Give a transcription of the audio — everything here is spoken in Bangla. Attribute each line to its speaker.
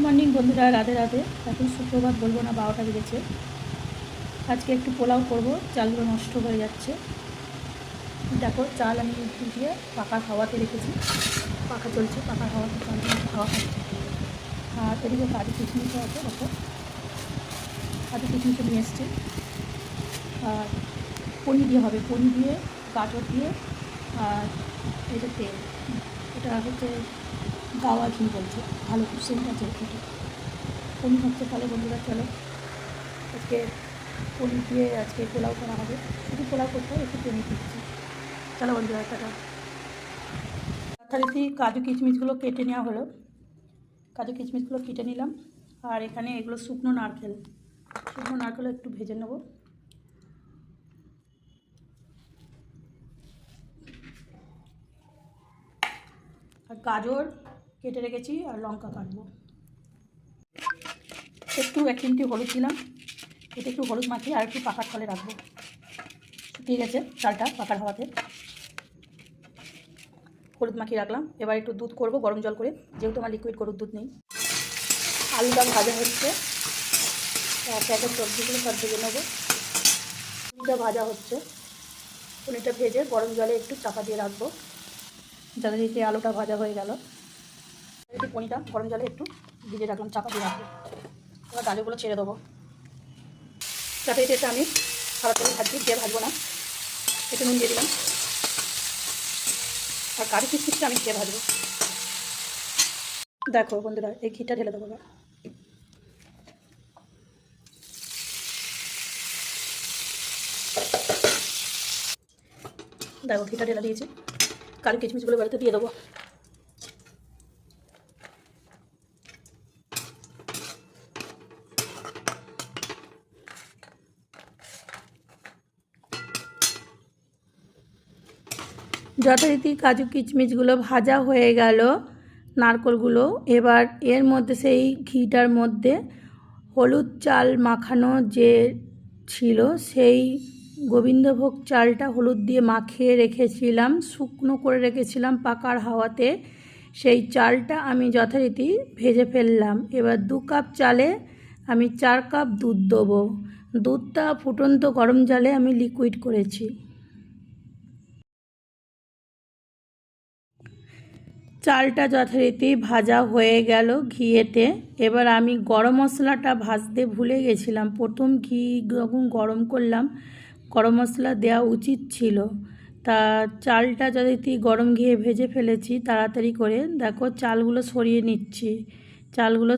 Speaker 1: মর্নিং বন্ধুরা, রাধে রাধে। এখন সুপ্রভাত বলবো না, 12টা বেজেছে। আজকে একটু পোলাও করব, চালগুলো নষ্ট হয়ে যাচ্ছে। দেখো, চাল আমি ভিজিয়ে পাকা হাওয়াতে রেখেছি, পাখা চলছে, পাকা হাওয়াতে চাল হাওয়া খাচ্ছে। আর এদিকে কাজু কিশমিশও আছে, দেখো কাজু কিশমিশও নিয়ে এসছে। আর পনির দিয়ে হবে, পনির দিয়ে, গাজর দিয়ে, আর এটা তেল, এটা হচ্ছে গাওয়া ঘি বলছে, ভালো সেন্ট আছে এটা। পনির হচ্ছে, তাহলে বন্ধুরা চলো আজকে পনির দিয়ে আজকে পোলাও করা হবে। শুধু পোলাও করতে হবে, একটু পনির দিচ্ছি। চলো বন্ধুরা, টাটা। যথারীতি কাজু কিশমিশগুলো কেটে নেওয়া হলো, কাজু কিশমিশগুলো কেটে নিলাম। আর এখানে এগুলো শুকনো নারকেল একটু ভেজে নেব। আর গাজর কেটে রেখেছি, আর লঙ্কা কাটবো। একটু 1 চিমটি হলুদ দিলাম, এতে একটু হলুদ মাখিয়ে আর একটু পাকার ফলে রাখবো। শুকিয়ে গেছে চালটা পাকার হাওয়াতে, হলুদ মাখিয়ে রাখলাম। এবার একটু দুধ করব গরম জল করে, যেহেতু আমার লিকুইড গরুর দুধ নেই। আলুটা ভাজা হচ্ছে, প্যাকেট সবজিগুলো সব ভেজে নেবো। পনিরটা ভাজা হচ্ছে, পনিরটা ভেজে গরম জলে একটু চাপা দিয়ে রাখবো, যাতে দিকে আলুটা ভাজা হয়ে গেল। পনিরটা গরম জলে একটু ভিজে রাখলাম, চাপা দিয়ে রাখবো। এবার আলুগুলো ছেড়ে দেবো। যাতে এতে আমি খাবার তেলে ভাজছি, দিয়ে ভাজবো না। একটু নুন দিয়ে দিলাম। আর কাজু কিশমিশটা আমি দিয়ে ভাজবো। দেখো বন্ধুরা, এই ঘিটা ঢেলে দেবো। দেখো ঘিটা ঢেলে দিয়েছি, কাজু কিশমিশগুলো বাড়িতে দিয়ে দেবো। যথারীতি কাজু কিশমিশগুলো ভাজা হয়ে গেল, নারকেলগুলো। এবার এর মধ্যে সেই ঘিটার মধ্যে হলুদ চাল মাখানো যে ছিল, সেই গোবিন্দভোগ চালটা হলুদ দিয়ে মাখিয়ে রেখেছিলাম, শুকনো করে রেখেছিলাম পাকার হাওয়াতে, সেই চালটা আমি যথারীতি ভেজে ফেললাম। এবার 2 কাপ চালে আমি 4 কাপ দুধ দেবো। দুধটা ফুটন্ত গরম জলে আমি লিকুইড করেছি। চালটা যথারীতি ভাজা হয়ে গেল ঘিয়েতে। এবার আমি গরম মশলাটা ভাজতে ভুলে গেছিলাম, প্রথম ঘি যখন গরম করলাম গরম মশলা দেওয়া উচিত ছিল। তা চালটা যথারীতি গরম ঘিয়ে ভেজে ফেলেছি তাড়াতাড়ি করে। দেখো চালগুলো সরিয়ে নিচ্ছি, চালগুলো